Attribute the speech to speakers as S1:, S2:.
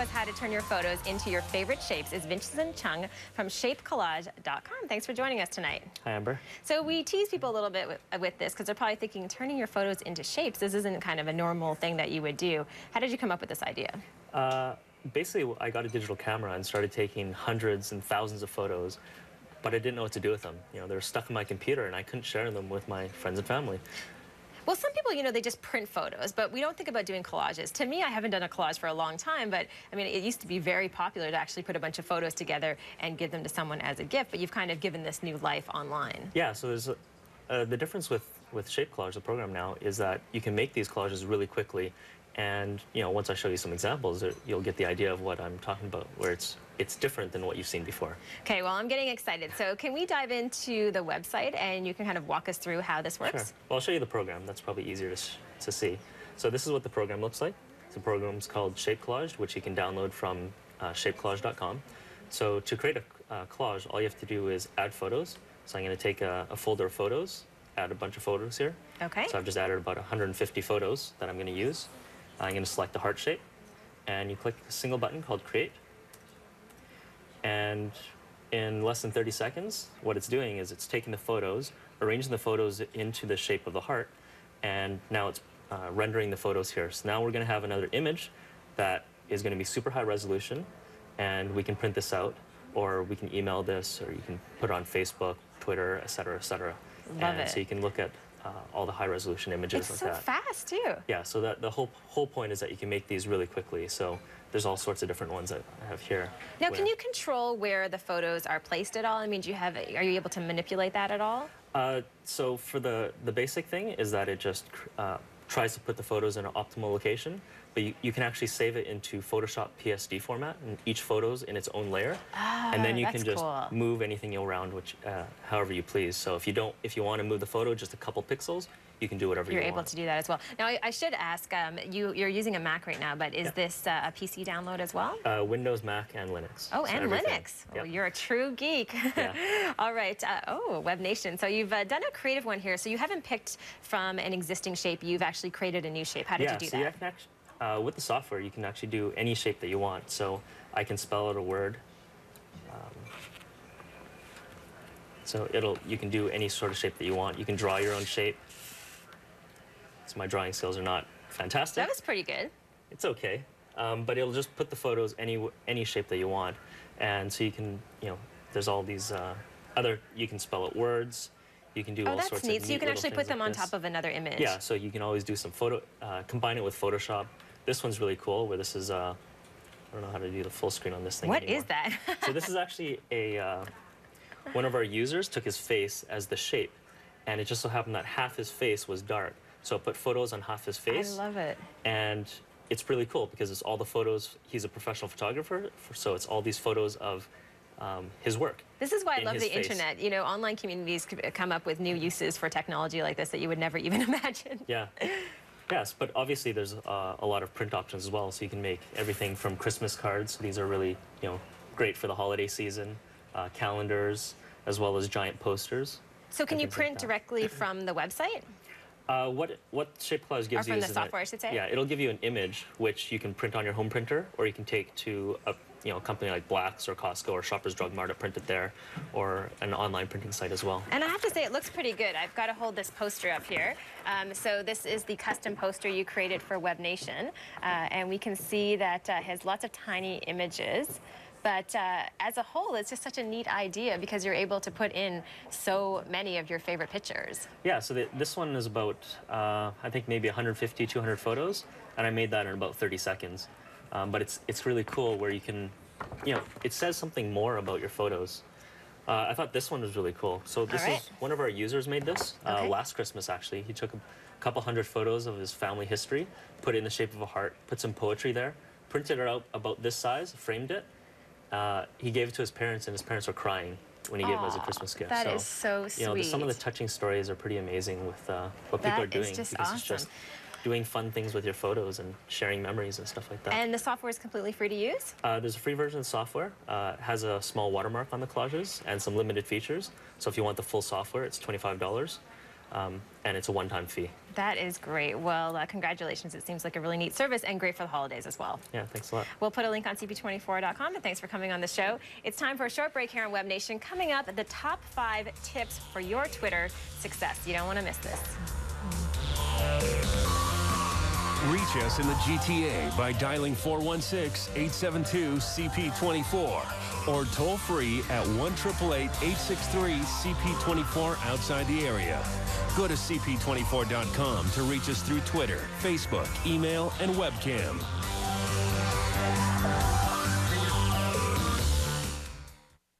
S1: us how to turn your photos into your favorite shapes is Vincent Chung from shapecollage.com. Thanks for joining us tonight.
S2: Hi, Amber.
S1: So we tease people a little bit with this because they're probably thinking turning your photos into shapes, this isn't kind of a normal thing that you would do. How did you come up with this idea?
S2: Basically, I got a digital camera and started taking hundreds and thousands of photos, but I didn't know what to do with them. You know, they were stuck in my computer and I couldn't share them with my friends and family.
S1: Well, some people, you know, they just print photos, but we don't think about doing collages. To me, I haven't done a collage for a long time, but I mean, it used to be very popular to actually put a bunch of photos together and give them to someone as a gift, but you've kind of given this new life online.
S2: Yeah, so there's the difference with Shape Collage, the program now, is that you can make these collages really quickly. And, you know, once I show you some examples, you'll get the idea of what I'm talking about, where it's different than what you've seen before.
S1: Okay, well, I'm getting excited. So can we dive into the website and you can kind of walk us through how this works?
S2: Sure. Well, I'll show you the program. That's probably easier to see. So this is what the program looks like. The program's called Shape Collage, which you can download from shapecollage.com. So to create a collage, all you have to do is add photos. So I'm going to take a folder of photos, add a bunch of photos here.
S1: Okay.
S2: So I've just added about 150 photos that I'm going to use. I'm going to select the heart shape, and you click a single button called Create. And in less than 30 seconds, what it's doing is it's taking the photos, arranging the photos into the shape of the heart, and now it's rendering the photos here. So now we're going to have another image that is going to be super high resolution, and we can print this out, or we can email this, or you can put it on Facebook, Twitter, et cetera, et cetera.
S1: Love it.
S2: So you can look at all the high-resolution images like that.
S1: It's so fast, too.
S2: Yeah, so that the whole point is that you can make these really quickly. So there's all sorts of different ones that I have here.
S1: Now, can you control where the photos are placed at all? I mean, are you able to manipulate that at all?
S2: So for the basic thing is that it just tries to put the photos in an optimal location, but you can actually save it into Photoshop PSD format, and each photo's in its own layer, and then you can just move anything around however you please. So if you want to move the photo just a couple pixels, you can do whatever you want.
S1: You're able to do that as well. Now, I should ask, you're using a Mac right now, but is this a PC download as well?
S2: Windows, Mac, and Linux.
S1: Oh, so and Linux. Yep. Oh, you're a true geek. Yeah. All right. Webnation. So you've done a creative one here. So you haven't picked from an existing shape. You've actually created a new shape. How did you do that?
S2: Yeah, so you can with the software, you can actually do any shape that you want. So I can spell out a word. So you can do any sort of shape that you want. You can draw your own shape. So my drawing skills are not fantastic.
S1: That was pretty good.
S2: It's okay, but it'll just put the photos any shape that you want, and so you can, you know, there's all these you can spell out words. You can do all sorts of neat.
S1: Oh, that's neat. So you can actually put them on top of another image.
S2: Yeah, so you can always do some combine it with Photoshop. This one's really cool, where this is I don't know how to do the full screen on this thing anymore.
S1: What is that?
S2: So this is actually one of our users took his face as the shape, and it just so happened that half his face was dark. So I put photos on half his face.
S1: I love it.
S2: And it's really cool because it's all the photos. He's a professional photographer, so it's all these photos of his work.
S1: This is why I love the internet. You know, online communities come up with new uses for technology like this that you would never even imagine.
S2: Yeah. Yes, but obviously there's a lot of print options as well. So you can make everything from Christmas cards. These are really, you know, great for the holiday season. Calendars, as well as giant posters.
S1: So can you print directly from the website?
S2: What Shape Collage gives you is
S1: from the software, I should say?
S2: Yeah, it'll give you an image which you can print on your home printer, or you can take to a company like Black's or Costco or Shoppers Drug Mart to print it there, or an online printing site as well.
S1: And I have to say, it looks pretty good. I've got to hold this poster up here. So this is the custom poster you created for Webnation, and we can see that it has lots of tiny images. But as a whole, it's just such a neat idea because you're able to put in so many of your favorite pictures.
S2: Yeah, so this one is about, I think maybe 150, 200 photos, and I made that in about 30 seconds. But it's really cool where you can, you know, it says something more about your photos. I thought this one was really cool. So this is one of our users made this last Christmas, actually. He took a couple hundred photos of his family history, put it in the shape of a heart, put some poetry there, printed it out about this size, framed it. He gave it to his parents, and his parents were crying when he gave it as a Christmas gift.
S1: That is so sweet.
S2: You know, some of the touching stories are pretty amazing with what people are doing.
S1: That is just
S2: because
S1: awesome.
S2: It's just doing fun things with your photos and sharing memories and stuff like that.
S1: And the software is completely free to use?
S2: There's a free version of the software. It has a small watermark on the collages and some limited features. So if you want the full software, it's $25. and it's a one-time fee.
S1: That is great. Well, congratulations. It seems like a really neat service and great for the holidays as well.
S2: Yeah, thanks a lot.
S1: We'll put a link on CP24.com, and thanks for coming on the show. It's time for a short break here on Web Nation. Coming up, the top 5 tips for your Twitter success. You don't want to miss this.
S3: Reach us in the GTA by dialing 416-872-CP24 or toll free at 1-888-863-CP24 outside the area. Go to CP24.com to reach us through Twitter, Facebook, email, and webcam.